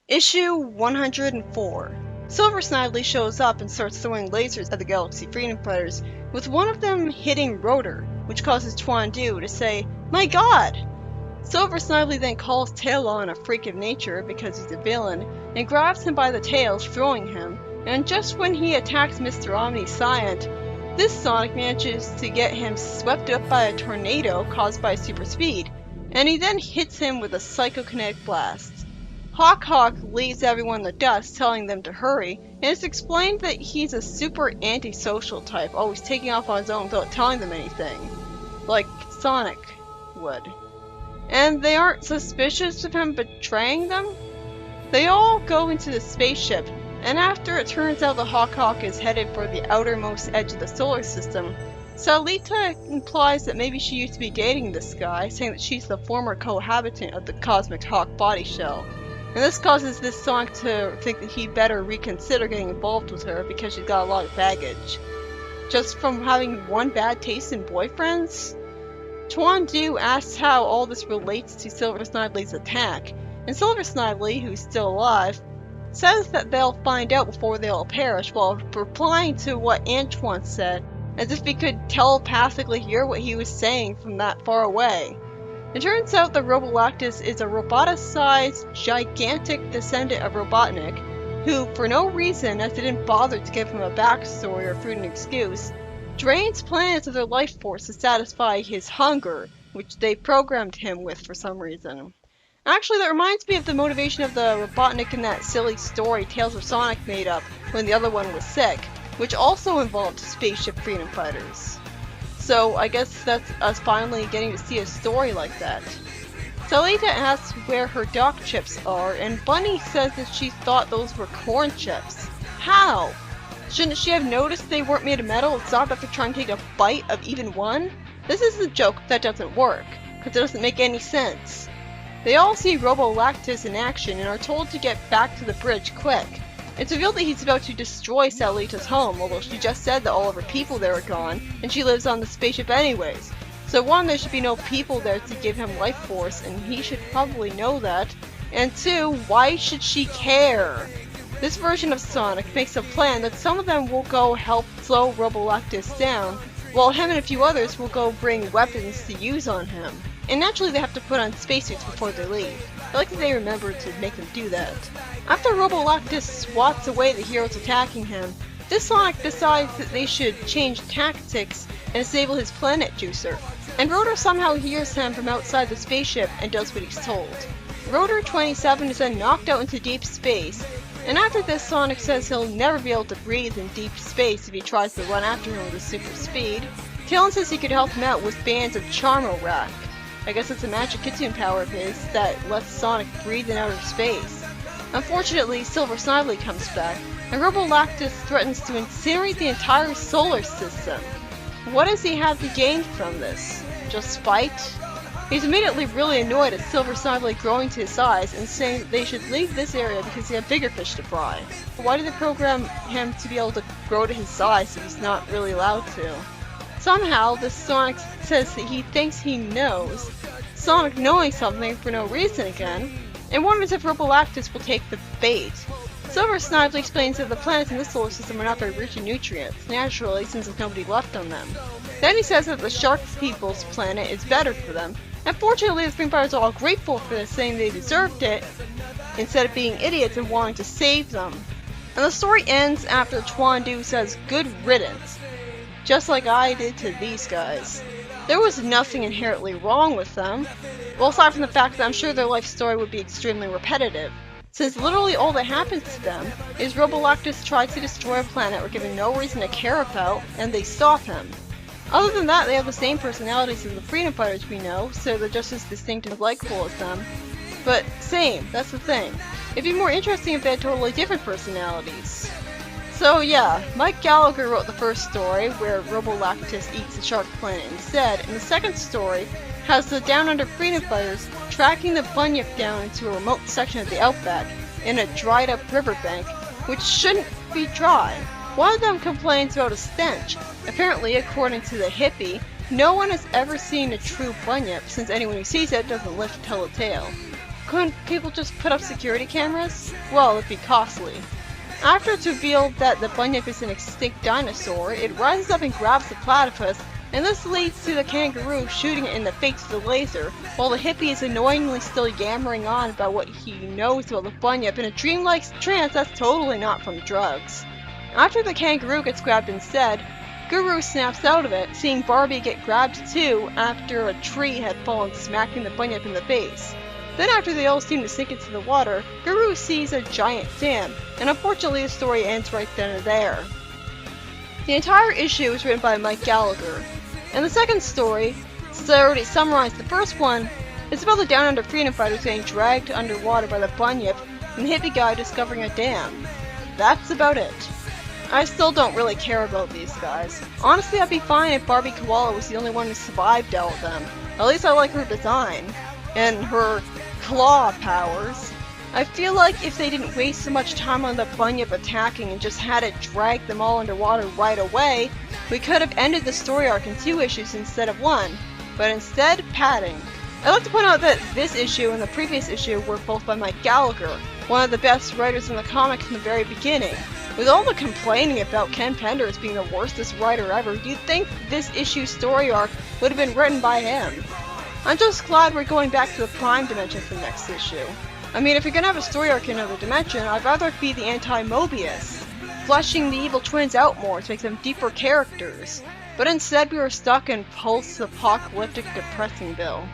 Issue 104. Silver Snidely shows up and starts throwing lasers at the Galaxy Freedom Fighters, with one of them hitting Rotor, which causes Twandu to say, "My God!" Silver Snidely then calls Talon a freak of nature because he's a villain, and grabs him by the tail, throwing him, and just when he attacks Mr. Omniscient, this Sonic manages to get him swept up by a tornado caused by super speed, and he then hits him with a psychokinetic blast. Hawk leaves everyone in the dust, telling them to hurry, and it's explained that he's a super antisocial type, always taking off on his own without telling them anything, like Sonic would. And they aren't suspicious of him betraying them? They all go into the spaceship, and after it turns out that Hawk is headed for the outermost edge of the solar system, Salita implies that maybe she used to be dating this guy, saying that she's the former cohabitant of the Cosmic Hawk body shell. And this causes this Sonic to think that he'd better reconsider getting involved with her because she's got a lot of baggage. Just from having one bad taste in boyfriends? Twandu asks how all this relates to Silver Snidely's attack, and Silver Snidely, who's still alive, says that they'll find out before they all perish, while replying to what Antoine said, as if he could telepathically hear what he was saying from that far away. It turns out that Robolactus is a roboticized, gigantic descendant of Robotnik, who, for no reason, as they didn't bother to give him a backstory or fruit an excuse, drains planets of their life force to satisfy his hunger, which they programmed him with for some reason. Actually, that reminds me of the motivation of the Robotnik in that silly story Tales of Sonic made up when the other one was sick, which also involved spaceship freedom fighters. So I guess that's us finally getting to see a story like that. Salita asks where her dock chips are, and Bunny says that she thought those were corn chips. How? Shouldn't she have noticed they weren't made of metal and stopped after trying to take a bite of even one? This is a joke that doesn't work, because it doesn't make any sense. They all see Robolactus in action and are told to get back to the bridge quick. It's revealed that he's about to destroy Salita's home, although she just said that all of her people there are gone, and she lives on the spaceship anyways. So one, there should be no people there to give him life force, and he should probably know that. And two, why should she care? This version of Sonic makes a plan that some of them will go help slow Robolactus down, while him and a few others will go bring weapons to use on him. And naturally they have to put on spacesuits before they leave. I like that they remember to make them do that. After Robolactus swats away the heroes attacking him, this Sonic decides that they should change tactics and disable his planet juicer, and Rotor somehow hears him from outside the spaceship and does what he's told. Rotor 27 is then knocked out into deep space, and after this Sonic says he'll never be able to breathe in deep space if he tries to run after him with his super speed. Talon says he could help him out with bands of Charmo Rack. I guess it's a magic kitsune power of his that lets Sonic breathe in outer space. Unfortunately, Silver Snidely comes back, and Robolactus threatens to incinerate the entire solar system. What does he have to gain from this? Just spite? He's immediately really annoyed at Silver Snidely growing to his size and saying that they should leave this area because they have bigger fish to fry. Why did they program him to be able to grow to his size if he's not really allowed to? Somehow, this Sonic says that he thinks he knows, Sonic knowing something for no reason again, and wonders if Robolactus will take the bait. Silver Snidely explains that the planets in this solar system are not very rich in nutrients, naturally, since there's nobody left on them. Then he says that the Shark People's planet is better for them, and fortunately the Spring Fighters are all grateful for this, saying they deserved it, instead of being idiots and wanting to save them. And the story ends after Twandu says, "Good riddance," just like I did to these guys. There was nothing inherently wrong with them, well aside from the fact that I'm sure their life story would be extremely repetitive, since literally all that happens to them is Robolactus tries to destroy a planet we're given no reason to care about, and they stop him. Other than that, they have the same personalities as the Freedom Fighters we know, so they're just as distinct and likable as them. But same, that's the thing. It'd be more interesting if they had totally different personalities. So yeah, Mike Gallagher wrote the first story, where Robolactus eats the shark planet instead, and the second story has the Down Under Freedom Fighters tracking the Bunyip down into a remote section of the Outback, in a dried up riverbank, which shouldn't be dry. One of them complains about a stench. Apparently, according to the hippie, no one has ever seen a true bunyip, since anyone who sees it doesn't live to tell a tale. Couldn't people just put up security cameras? Well, it'd be costly. After it's revealed that the bunyip is an extinct dinosaur, it rises up and grabs the platypus, and this leads to the kangaroo shooting it in the face with a laser, while the hippie is annoyingly still yammering on about what he knows about the bunyip in a dreamlike trance that's totally not from drugs. After the kangaroo gets grabbed instead, Guru snaps out of it, seeing Barbie get grabbed too after a tree had fallen, smacking the bunyip in the face. Then after they all seem to sink into the water, Guru sees a giant dam, and unfortunately the story ends right then and there. The entire issue was written by Mike Gallagher. And the second story, since I already summarized the first one, is about the Down Under freedom fighters getting dragged underwater by the bunyip and the hippie guy discovering a dam. That's about it. I still don't really care about these guys. Honestly, I'd be fine if Barbie Koala was the only one who survived all of them. At least I like her design. And her claw powers. I feel like if they didn't waste so much time on the bunyip attacking and just had it drag them all underwater right away, we could have ended the story arc in 2 issues instead of 1, but instead, padding. I'd like to point out that this issue and the previous issue were both by Mike Gallagher, one of the best writers in the comics from the very beginning. With all the complaining about Ken Pender as being the worstest writer ever, you'd think this issue's story arc would have been written by him. I'm just glad we're going back to the Prime Dimension for the next issue. I mean, if you're gonna have a story arc in another dimension, I'd rather it be the anti-Mobius, fleshing the evil twins out more to make them deeper characters. But instead we were stuck in post-apocalyptic depressing Bill.